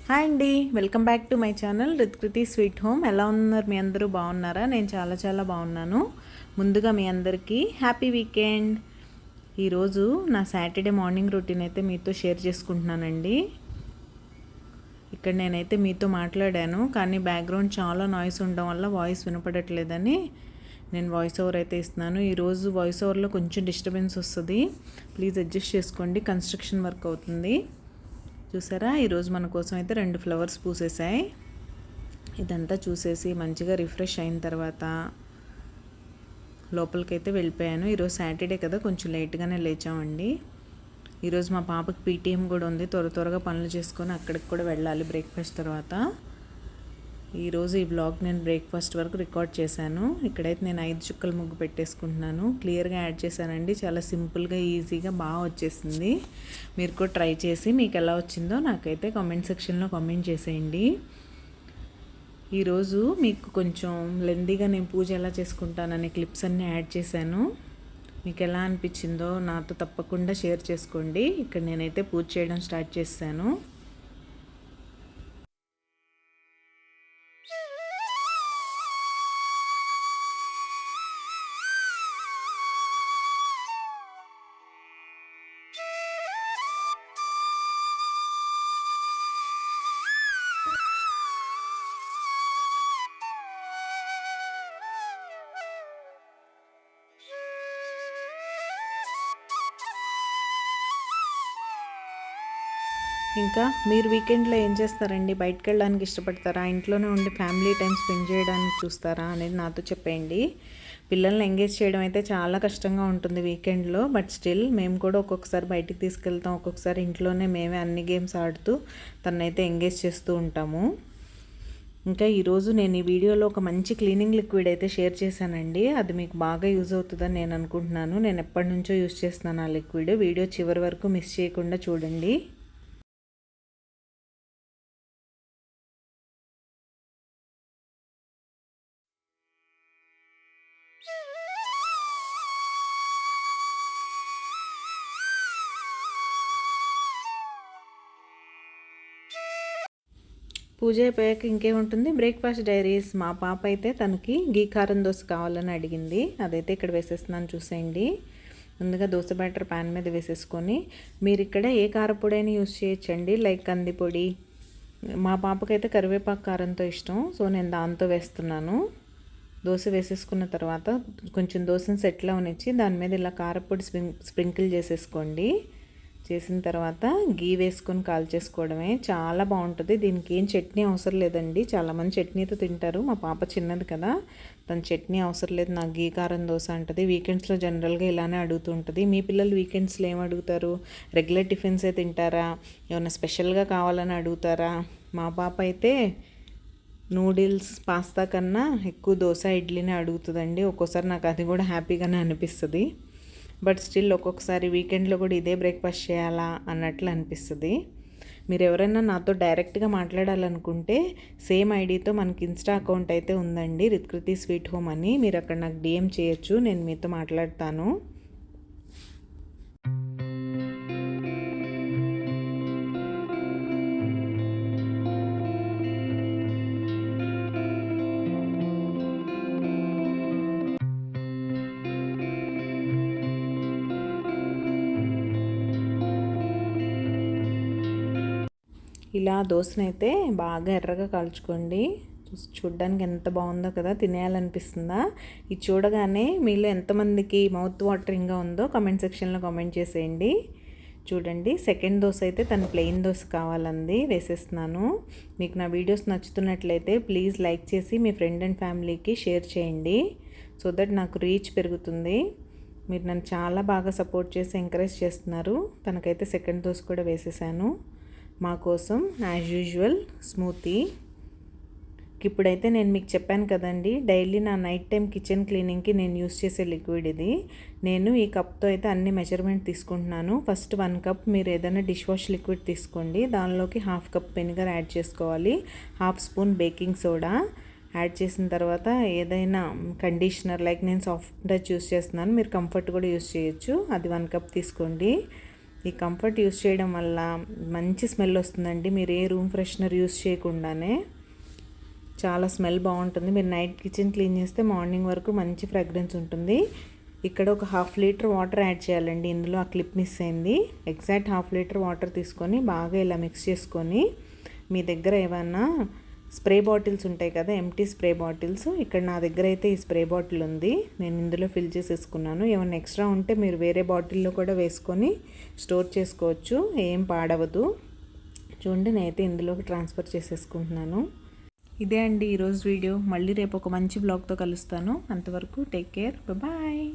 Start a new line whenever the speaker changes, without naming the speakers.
Hi అండి, welcome back to my channel Ritkriti sweet home. ఎలా ఉన్నారు మీ అందరూ? బాగున్నారా? నేను చాలా బాగున్నాను. ముందుగా మీ అందరికీ హ్యాపీ వీకెండ్. ఈరోజు నా సాటర్డే మార్నింగ్ రొటీన్ అయితే మీతో షేర్ చేసుకుంటున్నానండి. ఇక్కడ నేనైతే మీతో మాట్లాడాను, కానీ బ్యాక్గ్రౌండ్ చాలా నాయిస్ ఉండడం వల్ల వాయిస్ వినపడట్లేదని నేను వాయిస్ ఓవర్ అయితే ఇస్తున్నాను. ఈరోజు వాయిస్ ఓవర్లో కొంచెం డిస్టర్బెన్స్ వస్తుంది, ప్లీజ్ అడ్జస్ట్ చేసుకోండి. కన్స్ట్రక్షన్ వర్క్ అవుతుంది. చూసారా, ఈరోజు మన కోసం అయితే 2 ఫ్లవర్స్ పూసేసాయి. ఇదంతా చూసేసి మంచిగా రిఫ్రెష్ అయిన తర్వాత లోపలికైతే వెళ్ళిపోయాను. ఈరోజు సాటర్డే కదా, కొంచెం లేట్గానే లేచామండి. ఈరోజు మా పాపకి పీటీఎం కూడా ఉంది. త్వరగా పనులు చేసుకొని అక్కడికి కూడా వెళ్ళాలి బ్రేక్ఫాస్ట్ తర్వాత. ఈరోజు ఈ వ్లాగ్ నేను బ్రేక్ఫాస్ట్ వరకు రికార్డ్ చేశాను. ఇక్కడైతే నేను 5 చుక్కల ముగ్గు పెట్టేసుకుంటున్నాను. క్లియర్గా యాడ్ చేశానండి. చాలా సింపుల్గా ఈజీగా బాగా వచ్చేసింది. మీరు కూడా ట్రై చేసి మీకు ఎలా వచ్చిందో నాకైతే కామెంట్ సెక్షన్లో కామెంట్ చేసేయండి. ఈరోజు మీకు కొంచెం లెందీగా నేను పూజ ఎలా చేసుకుంటాననే క్లిప్స్ అన్నీ యాడ్ చేశాను. మీకు ఎలా అనిపించిందో నాతో తప్పకుండా షేర్ చేసుకోండి. ఇక్కడ నేనైతే పూజ చేయడం స్టార్ట్ చేశాను. ఇంకా మీరు వీకెండ్లో ఏం చేస్తారండి? బయటకు వెళ్ళడానికి ఇష్టపడతారా? ఇంట్లోనే ఉండి ఫ్యామిలీ టైం స్పెండ్ చేయడానికి చూస్తారా అనేది నాతో చెప్పండి. పిల్లల్ని ఎంగేజ్ చేయడం అయితే చాలా కష్టంగా ఉంటుంది వీకెండ్లో, బట్ స్టిల్ మేము కూడా ఒక్కొక్కసారి బయటికి తీసుకెళ్తాం, ఒక్కొక్కసారి ఇంట్లోనే మేమే అన్ని గేమ్స్ ఆడుతూ తనైతే ఎంగేజ్ చేస్తూ ఉంటాము. ఇంకా ఈరోజు నేను ఈ వీడియోలో ఒక మంచి క్లీనింగ్ లిక్విడ్ అయితే షేర్ చేశానండి. అది మీకు బాగా యూజ్ అవుతుందని నేను అనుకుంటున్నాను. నేను ఎప్పటి నుంచో యూజ్ చేస్తున్నాను ఆ లిక్విడ్. వీడియో చివరి వరకు మిస్ చేయకుండా చూడండి. పూజ అయిపోయాక ఇంకేముంటుంది, బ్రేక్ఫాస్ట్ డైరీస్. మా పాప అయితే తనకి గీ కారం దోశ కావాలని అడిగింది. అదైతే ఇక్కడ వేసేస్తున్నాను చూసేయండి. ముందుగా దోశ బ్యాటర్ ప్యాన్ మీద వేసేసుకొని, మీరు ఇక్కడ ఏ కారపొడైనా యూజ్ చేయొచ్చండి, లైక్ కందిపొడి. మా పాపకైతే కరివేపాకు కారంతో ఇష్టం, సో నేను దాంతో వేస్తున్నాను. దోశ వేసేసుకున్న తర్వాత కొంచెం దోశను సెట్లో అవనిచ్చి దాని మీద ఇలా కారపొడి స్ప్రింకిల్ చేసేసుకోండి. చేసిన తర్వాత గీ వేసుకొని కాల్చేసుకోవడమే. చాలా బాగుంటుంది. దీనికి ఏం చట్నీ అవసరం లేదండి. చాలామంది చట్నీతో తింటారు. మా పాప చిన్నది కదా, తను చట్నీ అవసరం లేదు, నాకు గీ కారం దోశ అంటుంది. వీకెండ్స్లో జనరల్గా ఇలానే అడుగుతూ ఉంటుంది. మీ పిల్లలు వీకెండ్స్లో ఏం అడుగుతారు? రెగ్యులర్ టిఫిన్సే తింటారా? ఏమైనా స్పెషల్గా కావాలని అడుగుతారా? మా పాప అయితే నూడిల్స్, పాస్తా కన్నా ఎక్కువ దోశ, ఇడ్లీనే అడుగుతుందండి. ఒక్కోసారి నాకు అది కూడా హ్యాపీగానే అనిపిస్తుంది. బట్ స్టిల్ ఒక్కొక్కసారి వీకెండ్లో కూడా ఇదే బ్రేక్ఫాస్ట్ చేయాలా అన్నట్లు అనిపిస్తుంది. మీరు ఎవరైనా నాతో డైరెక్ట్గా మాట్లాడాలనుకుంటే సేమ్ ఐడితో మనకి ఇన్స్టా అకౌంట్ అయితే ఉందండి, రిత్కృతి స్వీట్ హోమ్ అని. మీరు అక్కడ నాకు డిఎం చేయొచ్చు, నేను మీతో మాట్లాడతాను. ఇలా దోశనైతే బాగా ఎర్రగా కాల్చుకోండి. చూడ్డానికి ఎంత బాగుందో కదా, తినేయాలనిపిస్తుందా? ఇది చూడగానే మీలో ఎంతమందికి మౌత్ వాటరింగ్గా ఉందో కామెంట్ సెక్షన్లో కామెంట్ చేసేయండి. చూడండి, సెకండ్ దోశ అయితే తను ప్లెయిన్ దోశ కావాలంది, వేసేస్తున్నాను. మీకు నా వీడియోస్ నచ్చుతున్నట్లయితే ప్లీజ్ లైక్ చేసి మీ ఫ్రెండ్ అండ్ ఫ్యామిలీకి షేర్ చేయండి, సో దట్ నాకు రీచ్ పెరుగుతుంది. మీరు నన్ను చాలా బాగా సపోర్ట్ చేసి ఎంకరేజ్ చేస్తున్నారు. తనకైతే సెకండ్ దోశ కూడా వేసేసాను. మా కోసం యాజ్ యూజువల్ స్మూతీ. ఇప్పుడైతే నేను మీకు చెప్పాను కదండి, డైలీ నా నైట్ టైం కిచెన్ క్లీనింగ్కి నేను యూస్ చేసే లిక్విడ్ ఇది. నేను ఈ కప్తో అయితే అన్ని మెజర్మెంట్ తీసుకుంటున్నాను. ఫస్ట్ 1 కప్ మీరు ఏదైనా డిష్ వాష్ లిక్విడ్ తీసుకోండి. దానిలోకి 1/2 కప్ వెనిగర్ యాడ్ చేసుకోవాలి. 1/2 స్పూన్ బేకింగ్ సోడా యాడ్ చేసిన తర్వాత ఏదైనా కండిషనర్, లైక్ నేను సాఫ్ట్ టచ్ యూస్ చేస్తున్నాను, మీరు కంఫర్ట్ కూడా యూస్ చేయొచ్చు, అది 1 కప్ తీసుకోండి. ఈ కంఫర్ట్ యూస్ చేయడం వల్ల మంచి స్మెల్ వస్తుందండి. మీరు ఏ రూమ్ ఫ్రెషనర్ యూస్ చేయకుండానే చాలా స్మెల్ బాగుంటుంది. మీరు నైట్ కిచెన్ క్లీన్ చేస్తే మార్నింగ్ వరకు మంచి ఫ్రాగ్రెన్స్ ఉంటుంది. ఇక్కడ ఒక 1/2 లీటర్ వాటర్ యాడ్ చేయాలండి. ఇందులో ఆ క్లిప్ మిస్ అయింది. ఎగ్జాక్ట్ 1/2 లీటర్ వాటర్ తీసుకొని బాగా ఇలా మిక్స్ చేసుకొని, మీ దగ్గర ఏమన్నా స్ప్రే బాటిల్స్ ఉంటాయి కదా, ఎంటీ స్ప్రే బాటిల్స్, ఇక్కడ నా దగ్గర అయితే ఈ స్ప్రే బాటిల్ ఉంది. నేను ఇందులో ఫిల్ చేసేసుకున్నాను. ఏమైనా ఎక్స్ట్రా ఉంటే మీరు వేరే బాటిల్లో కూడా వేసుకొని స్టోర్ చేసుకోవచ్చు, ఏం పాడవదు. చూడండి, నేనైతే ఇందులోకి ట్రాన్స్ఫర్ చేసేసుకుంటున్నాను. ఇదే అండి ఈరోజు వీడియో. మళ్ళీ రేపు ఒక మంచి బ్లాగ్తో కలుస్తాను. అంతవరకు టేక్ కేర్, బాయ్.